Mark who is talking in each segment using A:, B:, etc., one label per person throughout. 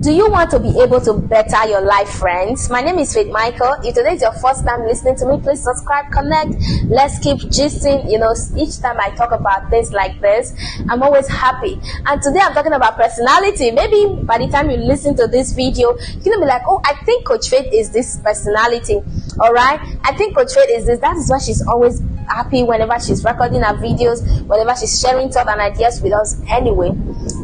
A: Do you want to be able to better your life, friends? My name is Faith Michael. If today is your first time listening to me, please subscribe, connect. Let's keep gisting. Each time I talk about things like this, I'm always happy. And today I'm talking about personality. Maybe by the time you listen to this video, you're going to be like, oh, I think Coach Faith is this personality. All right? I think Coach Faith is this. That is why she's always happy whenever she's recording her videos, whenever she's sharing thoughts and ideas with us. Anyway,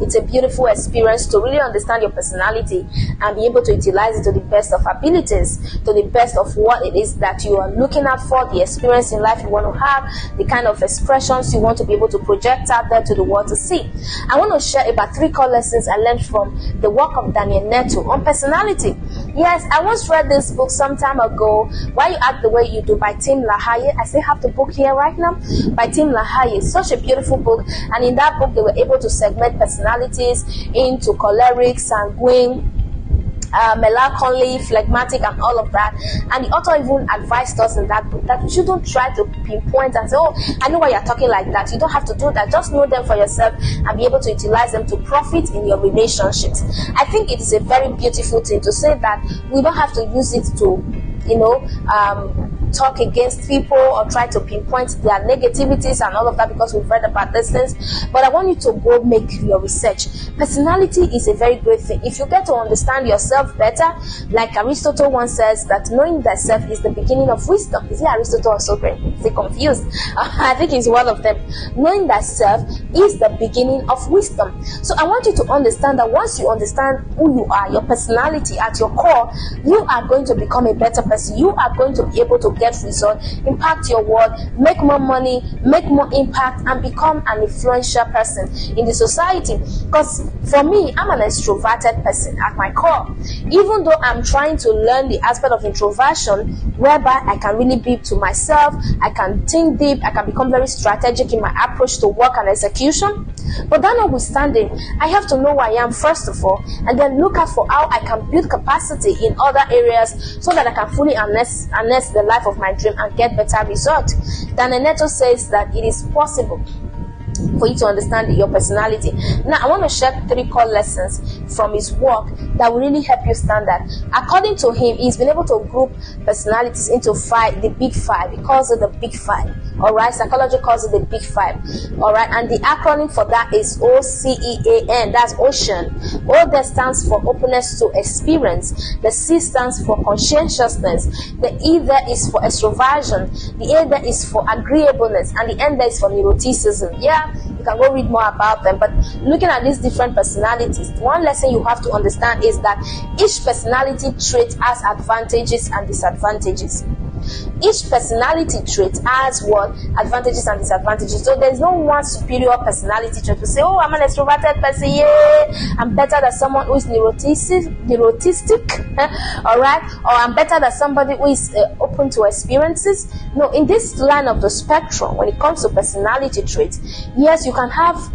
A: it's a beautiful experience to really understand your personality and be able to utilize it to the best of abilities, to the best of what it is that you are looking at for, the experience in life you want to have, the kind of expressions you want to be able to project out there to the world to see. I want to share about 3 core lessons I learned from the work of Nettle on personality. Yes, I once read this book some time ago, Why You Act the Way You Do by Tim LaHaye. I still have the book here right now by Tim LaHaye. Such a beautiful book, and in that book they were able to segment personalities into choleric, sanguine, melancholy, phlegmatic, and all of that. And the author even advised us in that book that you shouldn't try to pinpoint and say, oh, I know why you're talking like that. You don't have to do that. Just know them for yourself and be able to utilize them to profit in your relationships. I think it is a very beautiful thing to say that we don't have to use it to talk against people or try to pinpoint their negativities and all of that, because we've read about these things. But I want you to go make your research. Personality is a very great thing. If you get to understand yourself better, like Aristotle once says, that knowing thyself is the beginning of wisdom. Is it Aristotle or Socrates? Is he confused? I think it's one of them. Knowing thyself is the beginning of wisdom. So I want you to understand that once you understand who you are, your personality at your core, you are going to become a better person. You are going to be able to get results, impact your world, make more money, make more impact, and become an influential person in the society. Because for me, I'm an extroverted person at my core. Even though I'm trying to learn the aspect of introversion, whereby I can really be to myself, I can think deep, I can become very strategic in my approach to work and execution. But that notwithstanding, I have to know who I am first of all, and then look out for how I can build capacity in other areas so that I can fully harness the life of my dream and get better results. Nettle says that it is possible for you to understand your personality. Now, I want to share 3 core lessons from his work that will really help you stand that. According to him, he's been able to group personalities into 5, the big 5. He calls it the big 5. Alright, psychology calls it the big 5. Alright, and the acronym for that is OCEAN. That's ocean. O there stands for openness to experience. The C stands for conscientiousness. The E there is for extroversion. The A there is for agreeableness, and the N there is for neuroticism. Yeah, you can go read more about them. But looking at these different personalities, one lesson you have to understand is that each personality trait has advantages and disadvantages. Each personality trait has what advantages and disadvantages. So there's no one superior personality trait to say, oh, I'm an extroverted person, yeah, I'm better than someone who is neurotistic, all right, or I'm better than somebody who is open to experiences. No, in this line of the spectrum, when it comes to personality traits, yes, you can have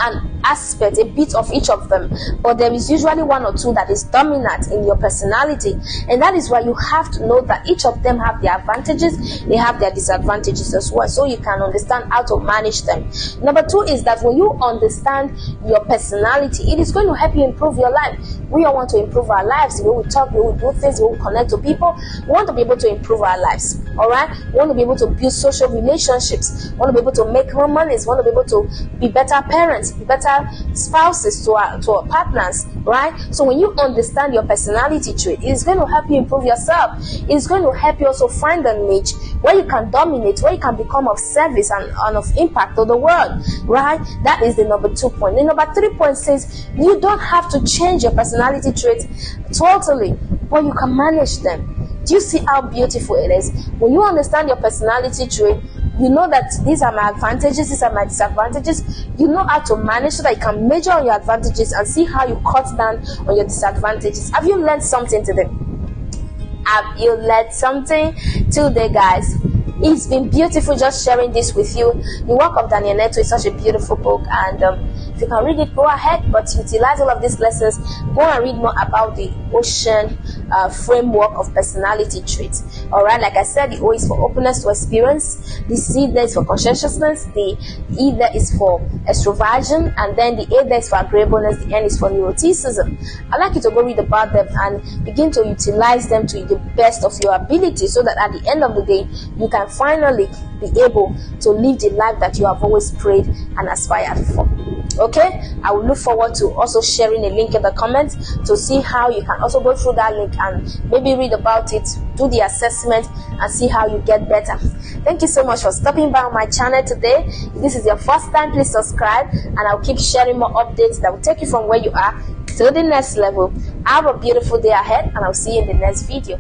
A: an aspect, a bit of each of them, but there is usually 1 or 2 that is dominant in your personality, and that is why you have to know that each of them have their advantages, they have their disadvantages as well, so you can understand how to manage them. Number 2 is that when you understand your personality, it is going to help you improve your life. We all want to improve our lives. The way we talk, the way we do things, the way we connect to people, we want to be able to improve our lives. Alright, we want to be able to build social relationships, we want to be able to make more money, we want to be able to be better parents, be better spouses to our partners, right? So when you understand your personality trait, it's going to help you improve yourself. It's going to help you also find a niche where you can dominate, where you can become of service and of impact to the world, right? That is the number 2 point. The number 3 point says you don't have to change your personality trait totally, but you can manage them. Do you see how beautiful it is? When you understand your personality trait, you know that these are my advantages, these are my disadvantages. You know how to manage so that you can measure on your advantages and see how you cut down on your disadvantages. Have you learned something today? Have you learned something today, guys? It's been beautiful just sharing this with you. The work of Nettle is such a beautiful book, and if you can read it, go ahead, but utilize all of these lessons. Go and read more about the ocean framework of personality traits. All right, like I said, the O is for openness to experience, the C there is for conscientiousness, the E there is for extroversion, and then the A there is for agreeableness, the N is for neuroticism. I'd like you to go read about them and begin to utilize them to the best of your ability, so that at the end of the day you can finally be able to live the life that you have always prayed and aspired for. Okay, I will look forward to also sharing a link in the comments to see how you can also go through that link and maybe read about it, do the assessment, and see how you get better. Thank you so much for stopping by on my channel today. If this is your first time, please subscribe, and I'll keep sharing more updates that will take you from where you are to the next level. Have a beautiful day ahead, and I'll see you in the next video.